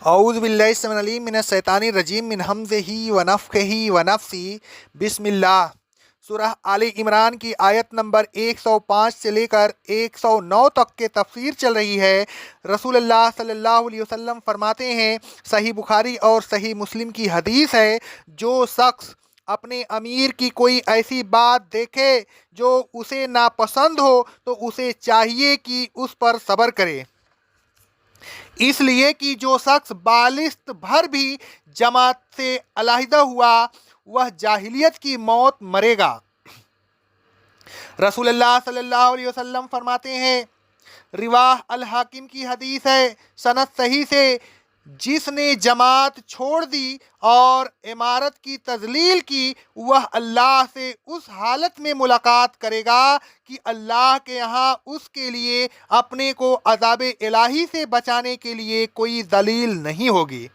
اعوذ باللہ السمیع العلیم من الشیطان الرجیم من ہمزہ ونفخہ ونفثہ بسم اللہ۔ سورہ آل عمران کی آیت نمبر 105 سے لے کر 109 تک کے تفسیر چل رہی ہے۔ رسول اللہ صلی اللہ علیہ وسلم فرماتے ہیں، صحیح بخاری اور صحیح مسلم کی حدیث ہے، جو شخص اپنے امیر کی کوئی ایسی بات دیکھے جو اسے ناپسند ہو تو اسے چاہیے کہ اس پر صبر کرے، اس لیے کہ جو شخص بالشت بھر بھی جماعت سے علیحدہ ہوا وہ جاہلیت کی موت مرے گا۔ رسول اللہ صلی اللہ علیہ وسلم فرماتے ہیں، رواہ الحاکم کی حدیث ہے، سند صحیح سے، جس نے جماعت چھوڑ دی اور امارت کی تذلیل کی وہ اللہ سے اس حالت میں ملاقات کرے گا کہ اللہ کے یہاں اس کے لیے اپنے کو عذاب الہی سے بچانے کے لیے کوئی دلیل نہیں ہوگی۔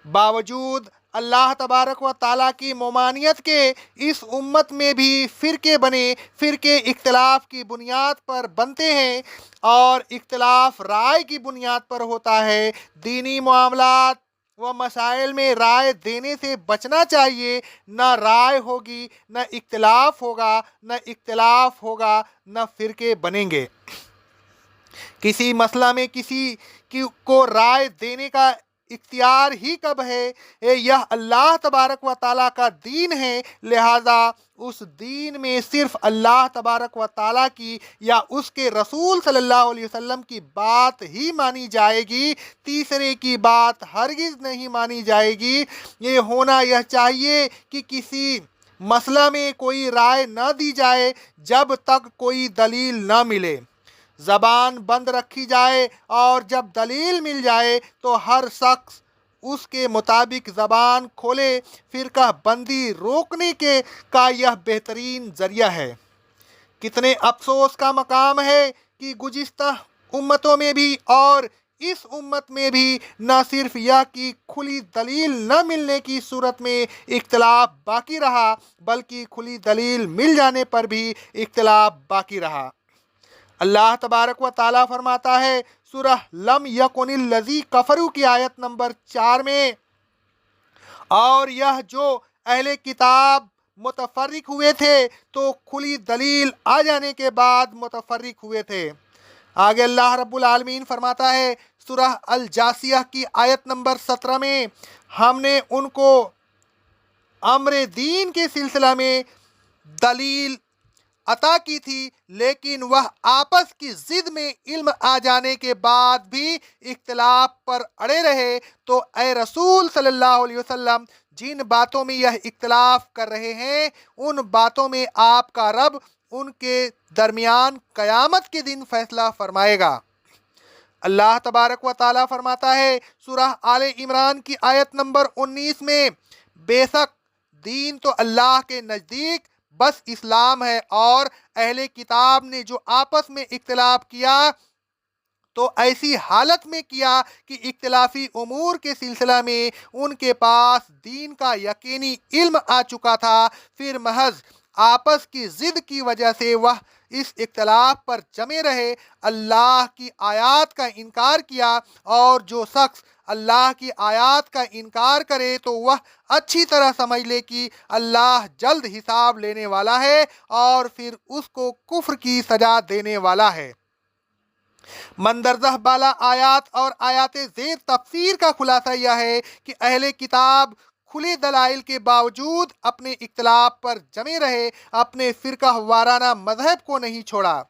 باوجود اللہ تبارک و تعالیٰ کی ممانعت کے اس امت میں بھی فرقے بنے، فرقے اختلاف کی بنیاد پر بنتے ہیں اور اختلاف رائے کی بنیاد پر ہوتا ہے۔ دینی معاملات و مسائل میں رائے دینے سے بچنا چاہیے، نہ رائے ہوگی نہ اختلاف ہوگا، نہ اختلاف ہوگا نہ فرقے بنیں گے۔ کسی مسئلہ میں کسی کو رائے دینے کا اختیار ہی کب ہے؟ یہ اللہ تبارک و تعالیٰ کا دین ہے، لہذا اس دین میں صرف اللہ تبارک و تعالیٰ کی یا اس کے رسول صلی اللہ علیہ وسلم کی بات ہی مانی جائے گی، تیسرے کی بات ہرگز نہیں مانی جائے گی۔ یہ ہونا یہ چاہیے کہ کسی مسئلہ میں کوئی رائے نہ دی جائے جب تک کوئی دلیل نہ ملے، زبان بند رکھی جائے اور جب دلیل مل جائے تو ہر شخص اس کے مطابق زبان کھولے۔ فرقہ بندی روکنے کا یہ بہترین ذریعہ ہے۔ کتنے افسوس کا مقام ہے کہ گزشتہ امتوں میں بھی اور اس امت میں بھی نہ صرف یہ کہ کھلی دلیل نہ ملنے کی صورت میں اختلاف باقی رہا، بلکہ کھلی دلیل مل جانے پر بھی اختلاف باقی رہا۔ اللہ تبارک و تعالیٰ فرماتا ہے سورہ لم یکن الذی کفروا کی آیت نمبر 4 میں، اور یہ جو اہل کتاب متفرق ہوئے تھے تو کھلی دلیل آ جانے کے بعد متفرق ہوئے تھے۔ آگے اللہ رب العالمین فرماتا ہے سورہ الجاثیہ کی آیت نمبر 17 میں، ہم نے ان کو امر دین کے سلسلہ میں دلیل عطا کی تھی، لیکن وہ آپس کی ضد میں علم آ جانے کے بعد بھی اختلاف پر اڑے رہے۔ تو اے رسول صلی اللہ علیہ وسلم، جن باتوں میں یہ اختلاف کر رہے ہیں ان باتوں میں آپ کا رب ان کے درمیان قیامت کے دن فیصلہ فرمائے گا۔ اللہ تبارک و تعالیٰ فرماتا ہے سورہ آل عمران کی آیت نمبر 19 میں، بے شک دین تو اللہ کے نزدیک بس اسلام ہے، اور اہل کتاب نے جو آپس میں اختلاف کیا تو ایسی حالت میں کیا کہ اختلافی امور کے سلسلہ میں ان کے پاس دین کا یقینی علم آ چکا تھا، پھر محض آپس کی ضد کی وجہ سے وہ اس اختلاف پر جمے رہے، اللہ کی آیات کا انکار کیا۔ اور جو شخص اللہ کی آیات کا انکار کرے تو وہ اچھی طرح سمجھ لے کہ اللہ جلد حساب لینے والا ہے اور پھر اس کو کفر کی سزا دینے والا ہے۔ مندرجہ بالا آیات اور آیات زیر تفسیر کا خلاصہ یہ ہے کہ اہل کتاب کھلے دلائل کے باوجود اپنے اختلاف پر جمے رہے، اپنے فرقہ وارانہ مذہب کو نہیں چھوڑا۔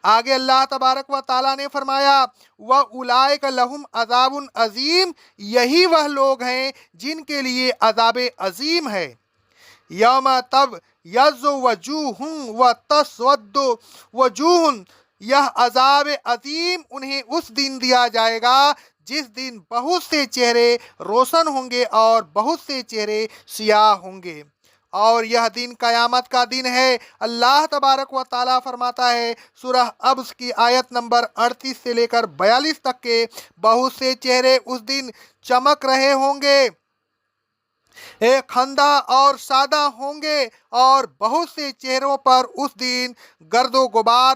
آگے اللہ تبارک و تعالیٰ نے فرمایا وَأُولَئِكَ لَهُمْ عَذَابٌ عَظِيمٌ، یہی وہ لوگ ہیں جن کے لیے عذاب عظیم ہے۔ یوم تبیض وجوہ وتسود وجوہ، یہ عذاب عظیم انہیں اس دن دیا جائے گا جس دن بہت سے چہرے روشن ہوں گے اور بہت سے چہرے سیاہ ہوں گے، اور یہ دن قیامت کا دن ہے۔ اللہ تبارک و تعالیٰ فرماتا ہے سورہ ابس کی آیت نمبر 38 سے لے کر 42 تک کے، بہت سے چہرے اس دن چمک رہے ہوں گے، خندہ اور سادہ ہوں گے، اور بہت سے چہروں پر اس دن گرد و غبار